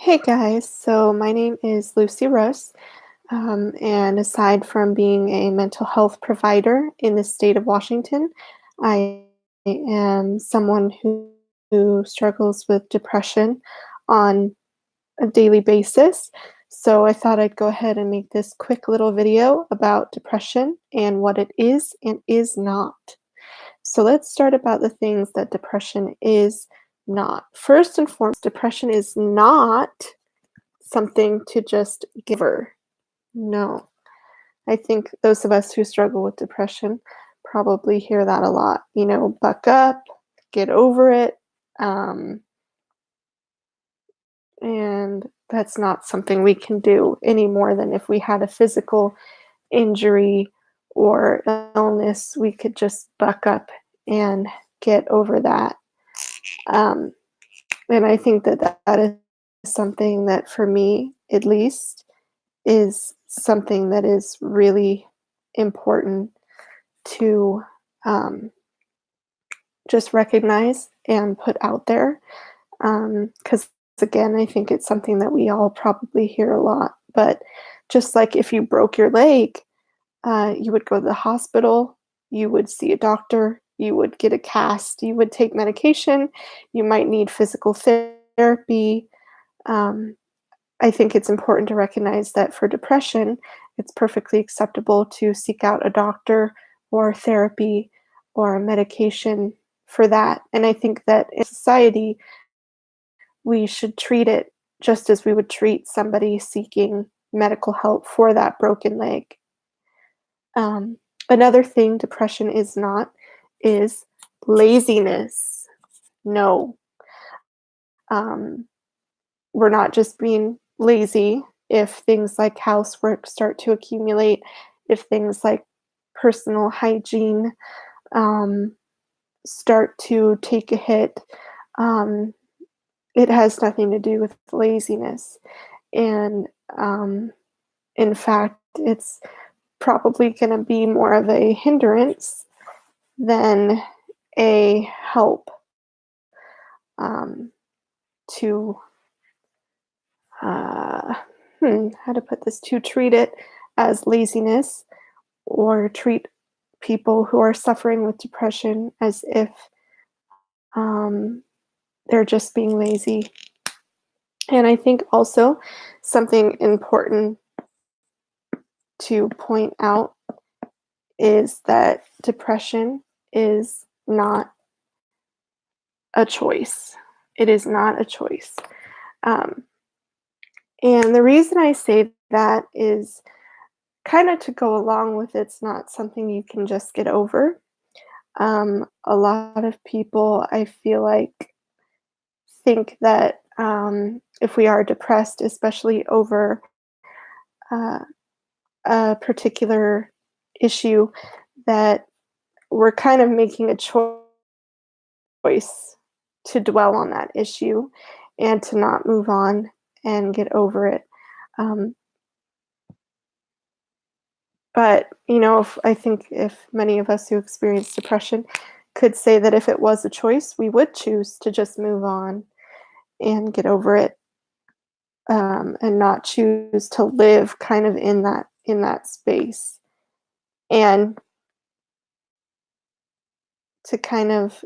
Hey guys, so my name is Lucy Russ, and aside from being a mental health provider in the state of Washington, I am someone who struggles with depression on a daily basis. So I thought I'd go ahead and make this quick little video about depression and what it is and is not. So let's start about the things that depression is not. First and foremost, depression is not something to just give her. No. I think those of us who struggle with depression probably hear that a lot. Buck up, get over it. Um, and that's not something we can do any more than if we had a physical injury or illness, we could just buck up and get over that. Um, and I think that is something that, for me at least, is something that is really important to um, just recognize and put out there. Because, again, I think it's something that we all probably hear a lot. But just like if you broke your leg, you would go to the hospital, you would see a doctor, you would get a cast, you would take medication, you might need physical therapy. Um, I think it's important to recognize that for depression, it's perfectly acceptable to seek out a doctor or therapy or medication for that. And I think that in society, we should treat it just as we would treat somebody seeking medical help for that broken leg. Um, Another thing depression is not is laziness. No. Um, we're not just being lazy if things like housework start to accumulate, if things like personal hygiene um, start to take a hit. Um, it has nothing to do with laziness. And in fact, it's probably going to be more of a hindrance than a help um, to uh, how to put this, to treat it as laziness or treat people who are suffering with depression as if um, they're just being lazy. And I think also something important to point out is that depression is not a choice. It is not a choice. Um, and the reason I say that is kind of to go along with it's not something you can just get over. A lot of people, I feel like, think that if we are depressed, especially over uh, a particular issue, that we're kind of making a choice to dwell on that issue and to not move on and get over it. Um, but if I think if many of us who experience depression could say that if it was a choice, we would choose to just move on and get over it, and not choose to live kind of in that space. And to kind of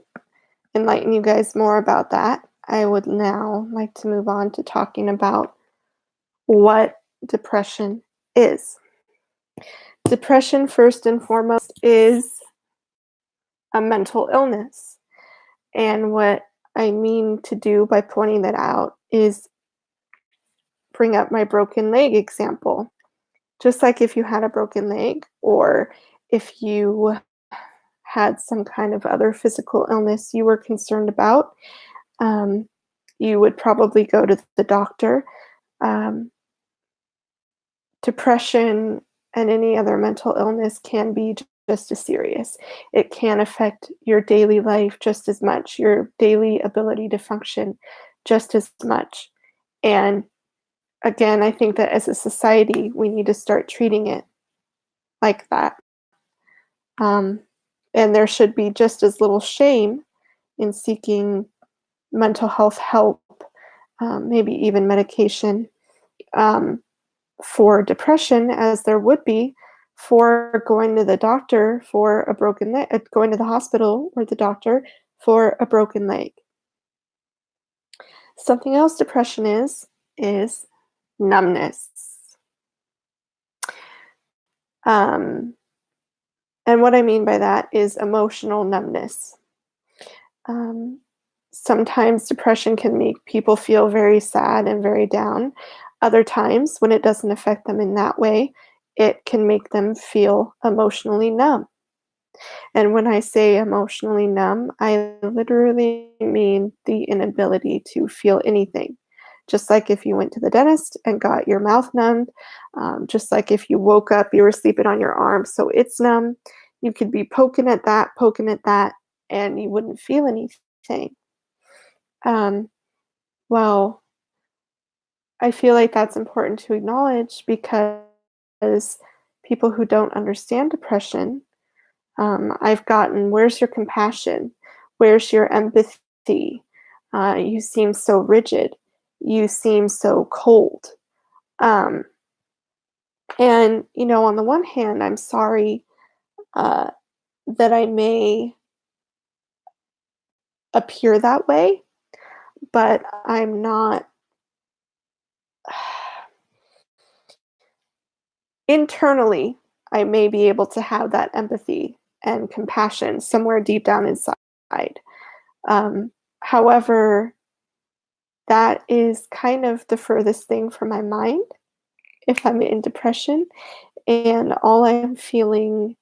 enlighten you guys more about that, I would now like to move on to talking about what depression is. Depression, first and foremost, is a mental illness. And what I mean to do by pointing that out is bring up my broken leg example. Just like if you had a broken leg, or if you had some kind of other physical illness you were concerned about, um, you would probably go to the doctor. Um, Depression and any other mental illness can be just as serious. It can affect your daily life just as much, your daily ability to function just as much. And again, I think that as a society, we need to start treating it like that. Um, and there should be just as little shame in seeking mental health help maybe even medication um, for depression, as there would be for going to the doctor for a broken leg, going to the hospital or the doctor for a broken leg. Something else depression is numbness. Um, and what I mean by that is emotional numbness. Um, Sometimes depression can make people feel very sad and very down. Other times, when it doesn't affect them in that way, it can make them feel emotionally numb. And when I say emotionally numb, I literally mean the inability to feel anything. Just like if you went to the dentist and got your mouth numbed, just like if you woke up, you were sleeping on your arm, so it's numb. You could be poking at that, and you wouldn't feel anything. Um, well, I feel like that's important to acknowledge because people who don't understand depression, I've gotten, "Where's your compassion? Where's your empathy? You seem so rigid. You seem so cold." Um, and, on the one hand, I'm sorry uh, that I may appear that way, but I'm not. Internally, I may be able to have that empathy and compassion somewhere deep down inside. Um, However, that is kind of the furthest thing from my mind if I'm in depression, and all I'm feeling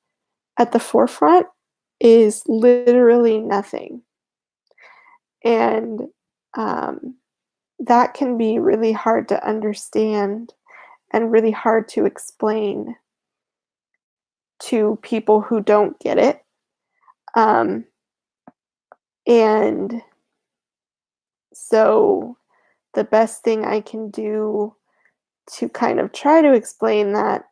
at the forefront is literally nothing. And um, that can be really hard to understand and really hard to explain to people who don't get it. Um, and so the best thing I can do to kind of try to explain that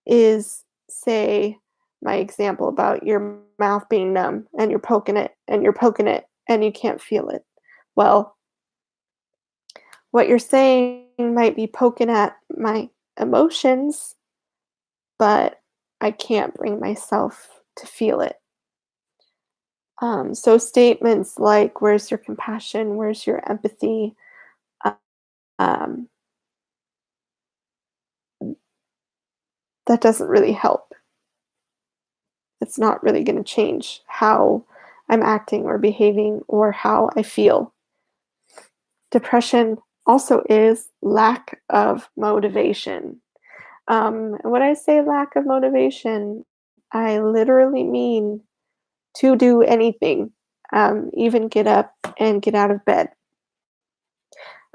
is say my example about your mouth being numb and you're poking it and you're poking it and you can't feel it. Well, what you're saying might be poking at my emotions, but I can't bring myself to feel it. So statements like, "Where's your compassion? Where's your empathy?" uh, Um, that doesn't really help. It's not really going to change how I'm acting or behaving or how I feel. Depression also is lack of motivation. And when I say lack of motivation, I literally mean to do anything, even get up and get out of bed,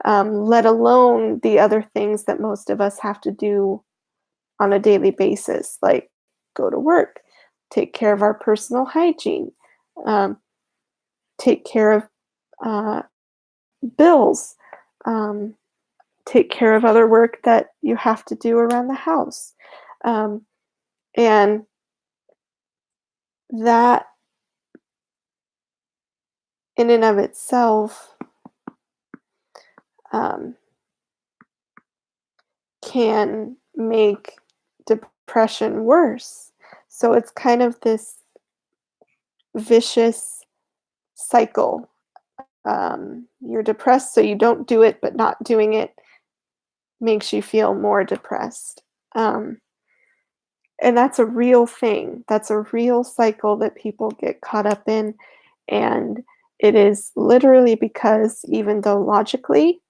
let alone the other things that most of us have to do on a daily basis, like go to work, take care of our personal hygiene, um, take care of uh, bills, um, take care of other work that you have to do around the house. Um, and that, in and of itself, um, can make depression worse. So it's kind of this vicious cycle. You're depressed, so you don't do it, but not doing it makes you feel more depressed. Um, and that's a real thing. That's a real cycle that people get caught up in. And it is literally because even though logically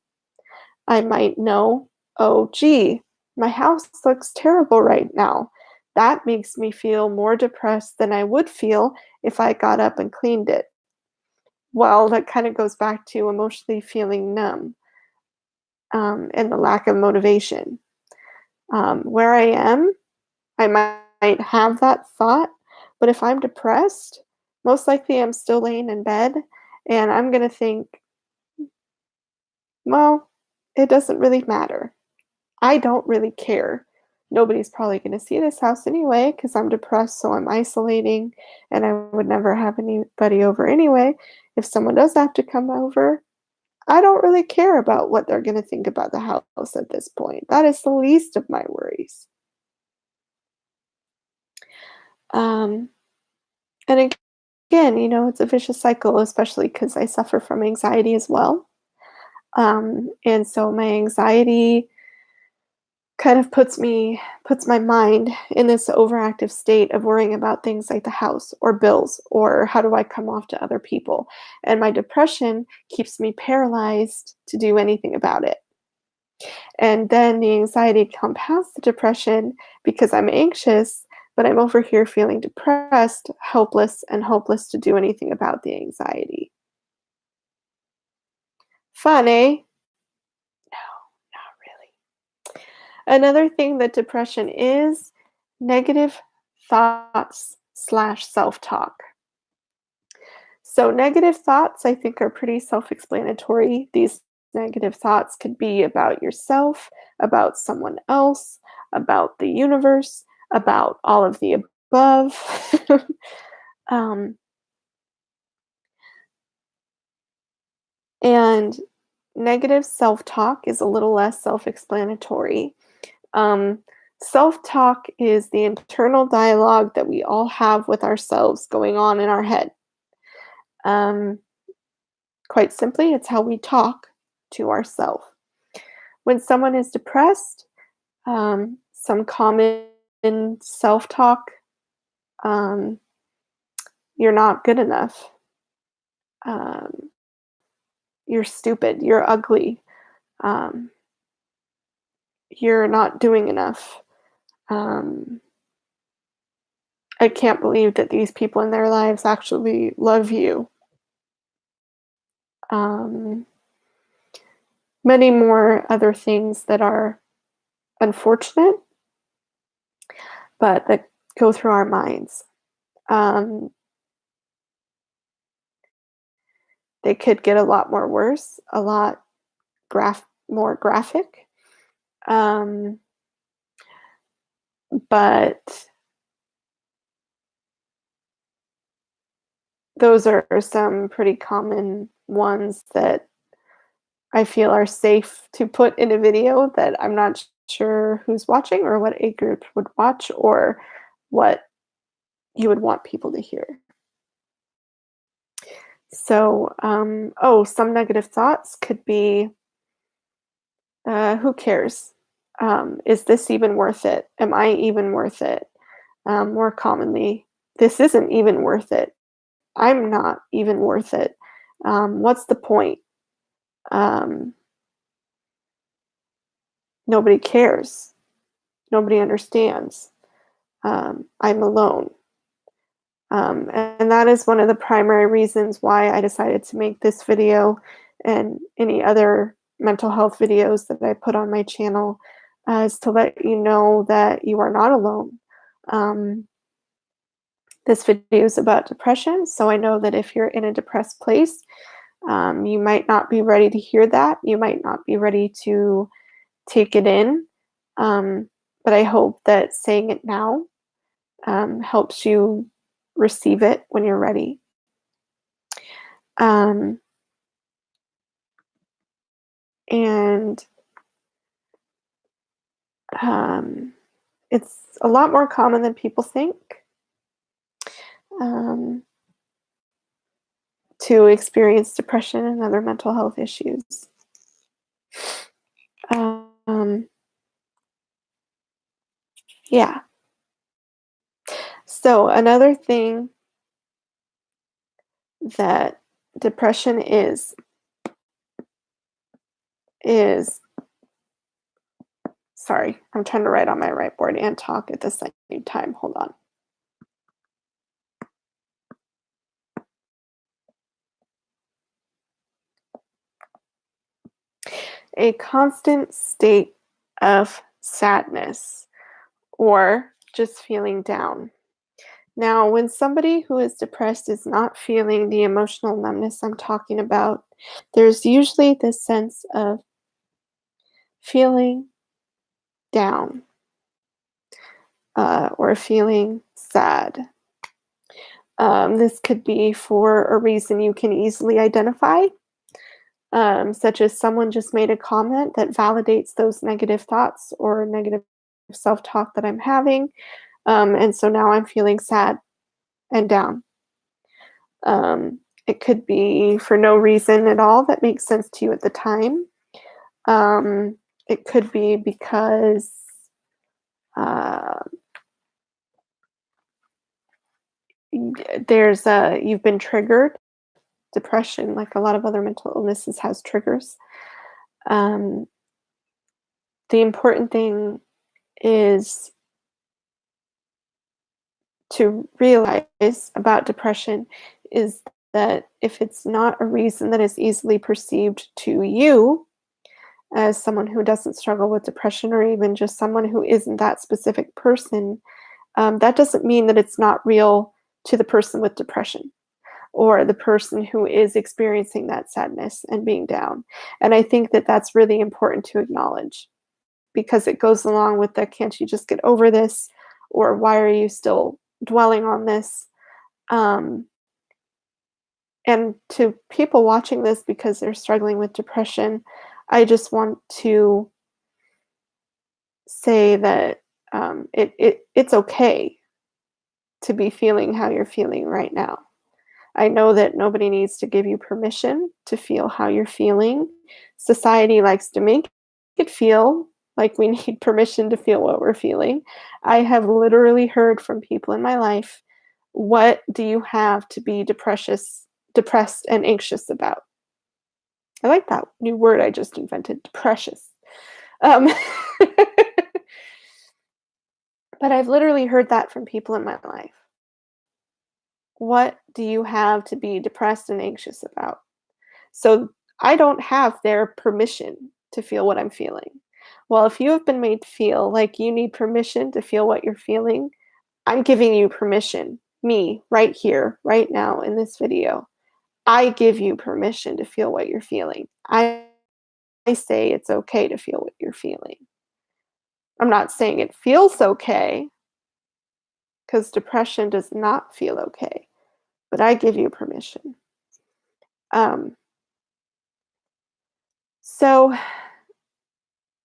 I might know, oh, gee, my house looks terrible right now. That makes me feel more depressed than I would feel if I got up and cleaned it. Well, that kind of goes back to emotionally feeling numb, and the lack of motivation. Where I am, I might have that thought, but if I'm depressed, most likely I'm still laying in bed and I'm going to think, well, it doesn't really matter. I don't really care. Nobody's probably going to see this house anyway because I'm depressed, so I'm isolating and I would never have anybody over anyway. If someone does have to come over, I don't really care about what they're gonna think about the house at this point. That is the least of my worries. Um, and again, it's a vicious cycle, especially because I suffer from anxiety as well. And so my anxiety kind of puts my mind in this overactive state of worrying about things like the house or bills or how do I come off to other people. And my depression keeps me paralyzed to do anything about it. And then the anxiety compounds the depression because I'm anxious, but I'm over here feeling depressed, helpless, and hopeless to do anything about the anxiety. Fun, eh? No, not really. Another thing that depression is negative thoughts slash self talk. So, negative thoughts, I think, are pretty self explanatory. These negative thoughts could be about yourself, about someone else, about the universe, about all of the above. um, and negative self talk is a little less self explanatory. Um, Self talk is the internal dialogue that we all have with ourselves going on in our head. Um, Quite simply, it's how we talk to ourselves. When someone is depressed, some common self talk, um, you're not good enough, um, you're stupid, you're ugly, um, you're not doing enough. Um, I can't believe that these people in their lives actually love you. Um, Many more other things that are unfortunate, but that go through our minds. Um, they could get a lot more worse, a lot more graphic. Um, but those are some pretty common ones that I feel are safe to put in a video that I'm not sure who's watching or what age group would watch or what you would want people to hear. So, some negative thoughts could be, who cares? Is this even worth it? Am I even worth it? More commonly, this isn't even worth it. I'm not even worth it. What's the point? Um, Nobody cares. Nobody understands. I'm alone. And that is one of the primary reasons why I decided to make this video and any other mental health videos that I put on my channel, is to let you know that you are not alone. Um, this video is about depression, so I know that if you're in a depressed place, you might not be ready to hear that. You might not be ready to take it in. Um, but I hope that saying it now helps you receive it when you're ready. Um, and um, it's a lot more common than people think, um, to experience depression and other mental health issues. Um, yeah. So another thing that depression is sorry, I'm trying to write on my whiteboard and talk at the same time. Hold on. A constant state of sadness or just feeling down. Now, when somebody who is depressed is not feeling the emotional numbness I'm talking about, there's usually this sense of feeling down, or feeling sad. This could be for a reason you can easily identify. such as someone just made a comment that validates those negative thoughts or negative self talk that I'm having. And so now I'm feeling sad and down. It could be for no reason at all that makes sense to you at the time. It could be because uh, you've been triggered. Depression, like a lot of other mental illnesses, has triggers. Um, the important thing is to realize about depression is that if it's not a reason that is easily perceived to you as someone who doesn't struggle with depression, or even just someone who isn't that specific person, that doesn't mean that it's not real to the person with depression or the person who is experiencing that sadness and being down. And I think that that's really important to acknowledge, because it goes along with the "can't you just get over this?" or "why are you still dwelling on this?" Um, and to people watching this because they're struggling with depression, I just want to say that it's okay to be feeling how you're feeling right now. I know that nobody needs to give you permission to feel how you're feeling. Society likes to make it feel like we need permission to feel what we're feeling. I have literally heard from people in my life, "What do you have to be depressed and anxious about?" I like that new word I just invented, deprecious. Um, but I've literally heard that from people in my life. "What do you have to be depressed and anxious about?" So I don't have their permission to feel what I'm feeling. Well, if you have been made to feel like you need permission to feel what you're feeling, I'm giving you permission. Me, right here, right now in this video. I give you permission to feel what you're feeling. I say it's okay to feel what you're feeling. I'm not saying it feels okay, because depression does not feel okay, but I give you permission. Um, so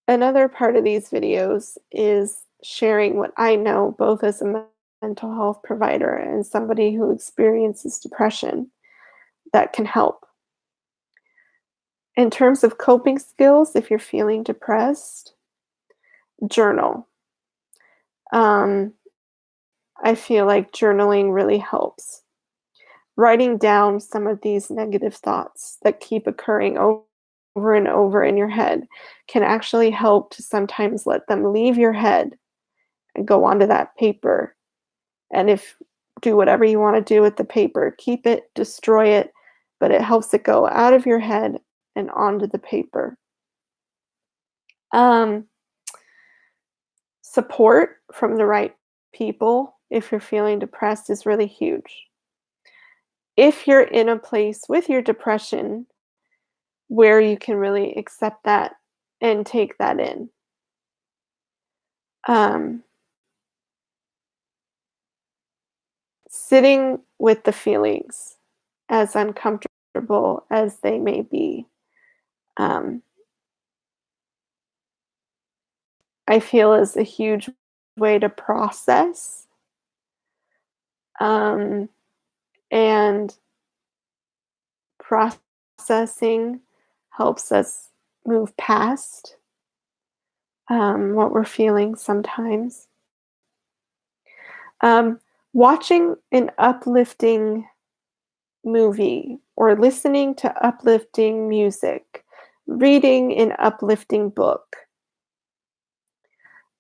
another part of these videos is sharing what I know, both as a mental health provider and somebody who experiences depression, that can help. In terms of coping skills, if you're feeling depressed, journal. Um, I feel like journaling really helps. Writing down some of these negative thoughts that keep occurring over and over in your head can actually help to sometimes let them leave your head and go onto that paper. And if do whatever you want to do with the paper, keep it, destroy it, but it helps it go out of your head and onto the paper. Um, Support from the right people if you're feeling depressed is really huge. If you're in a place with your depression where you can really accept that and take that in. Um, Sitting with the feelings, as uncomfortable as they may be, um, I feel is a huge way to process, um, and processing helps us move past what we're feeling sometimes. Um, Watching an uplifting movie or listening to uplifting music, reading an uplifting book.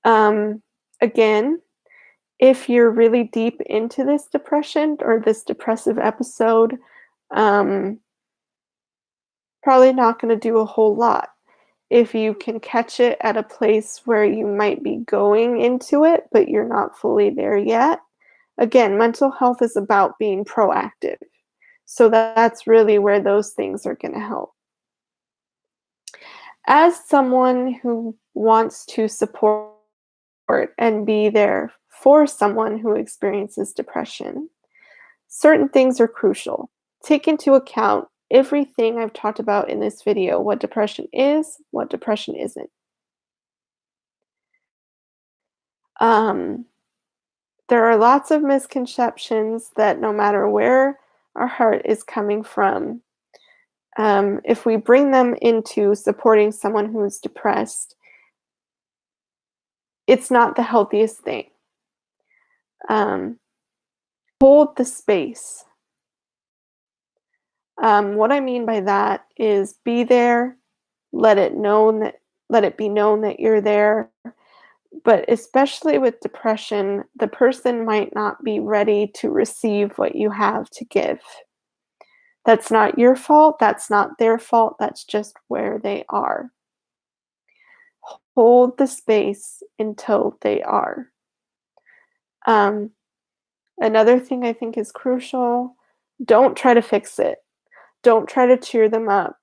Um, Again, if you're really deep into this depression or this depressive episode, um, probably not going to do a whole lot. If you can catch it at a place where you might be going into it, but you're not fully there yet. Again, mental health is about being proactive. So that's really where those things are going to help. As someone who wants to support and be there for someone who experiences depression, certain things are crucial. Take into account everything I've talked about in this video, what depression is, what depression isn't. Um, there are lots of misconceptions that no matter where our heart is coming from, if we bring them into supporting someone who's depressed, it's not the healthiest thing. Um, hold the space. What I mean by that is be there, let it known that let it be known that you're there. But especially with depression, the person might not be ready to receive what you have to give. That's not your fault. That's not their fault. That's just where they are. Hold the space until they are. Um, Another thing I think is crucial, don't try to fix it. Don't try to cheer them up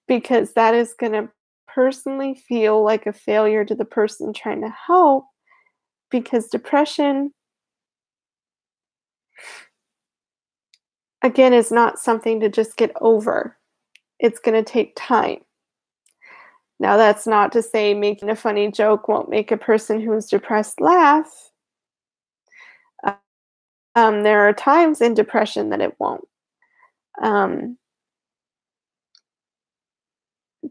because that is going to personally feel like a failure to the person trying to help because depression, again, is not something to just get over. It's going to take time. Now, that's not to say making a funny joke won't make a person who's depressed laugh. There are times in depression that it won't. Um,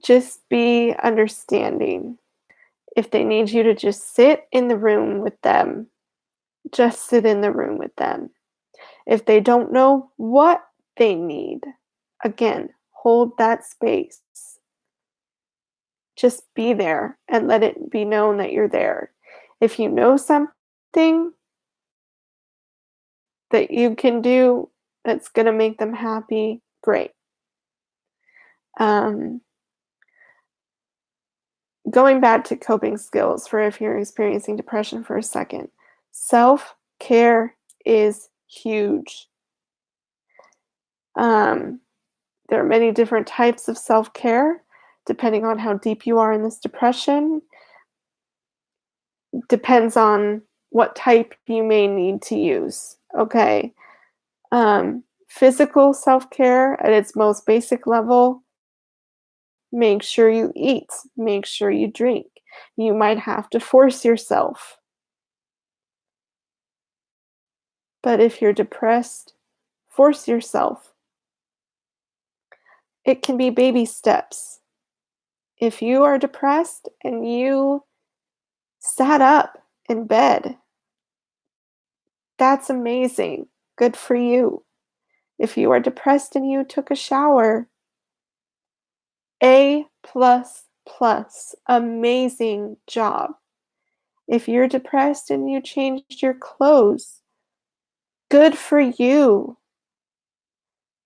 just be understanding. If they need you to just sit in the room with them, just sit in the room with them. If they don't know what they need, again, hold that space. Just be there and let it be known that you're there. If you know something that you can do that's going to make them happy, great. Um, Going back to coping skills for if you're experiencing depression for a second, self care is huge. Um, there are many different types of self care depending on how deep you are in this depression. Depends on what type you may need to use. Okay. Physical self care at its most basic level, make sure you eat, make sure you drink. You might have to force yourself. But if you're depressed, force yourself. It can be baby steps. If you are depressed and you sat up in bed, that's amazing. Good for you. If you are depressed and you took a shower, A plus plus. Amazing job. If you're depressed and you changed your clothes, good for you.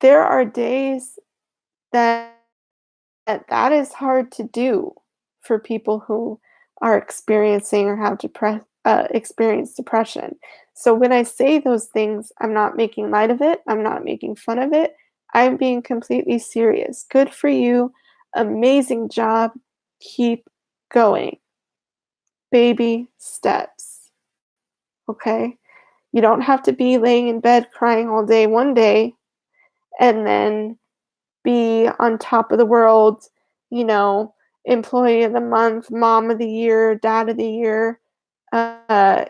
There are days that that is hard to do for people who are experiencing or have experienced depression. So when I say those things, I'm not making light of it. I'm not making fun of it. I'm being completely serious. Good for you. Amazing job. Keep going. Baby steps. Okay? You don't have to be laying in bed crying all day one day and then be on top of the world, you know, employee of the month, mom of the year, dad of the year, uh,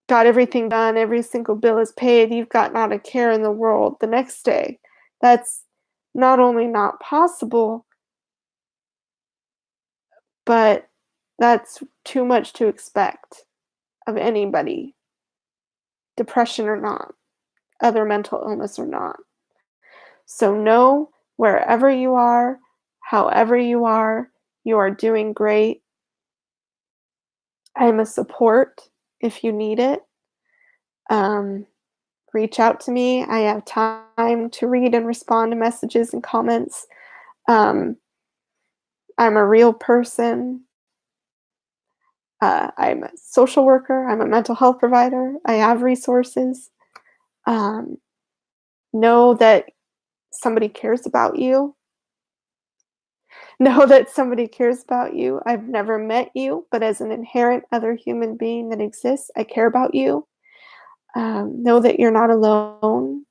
got everything done, every single bill is paid, you've got not a care in the world the next day. That's not only not possible, but that's too much to expect of anybody, depression or not, other mental illness or not. So know wherever you are, however you are doing great. I'm a support if you need it. Um, Reach out to me. I have time to read and respond to messages and comments. Um, I'm a real person. I'm a social worker. I'm a mental health provider. I have resources. Um, know that somebody cares about you. Know that somebody cares about you. I've never met you, but as an inherent other human being that exists, I care about you. Know that you're not alone.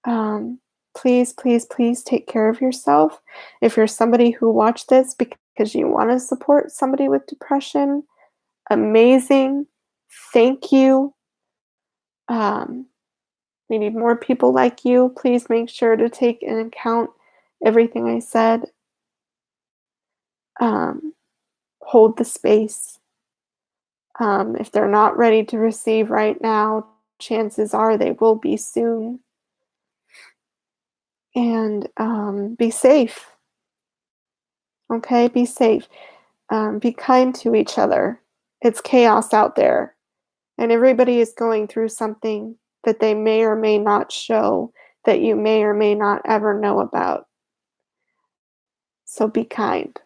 Um, Please, please, please take care of yourself. If you're somebody who watched this because you want to support somebody with depression, amazing. Thank you. Um, we need more people like you. Please make sure to take into account everything I said. Um, hold the space. If they're not ready to receive right now, chances are they will be soon. And be safe. Okay, be safe. Be kind to each other. It's chaos out there, and everybody is going through something that they may or may not show, that you may or may not ever know about. So be kind.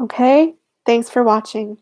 Okay? Thanks for watching.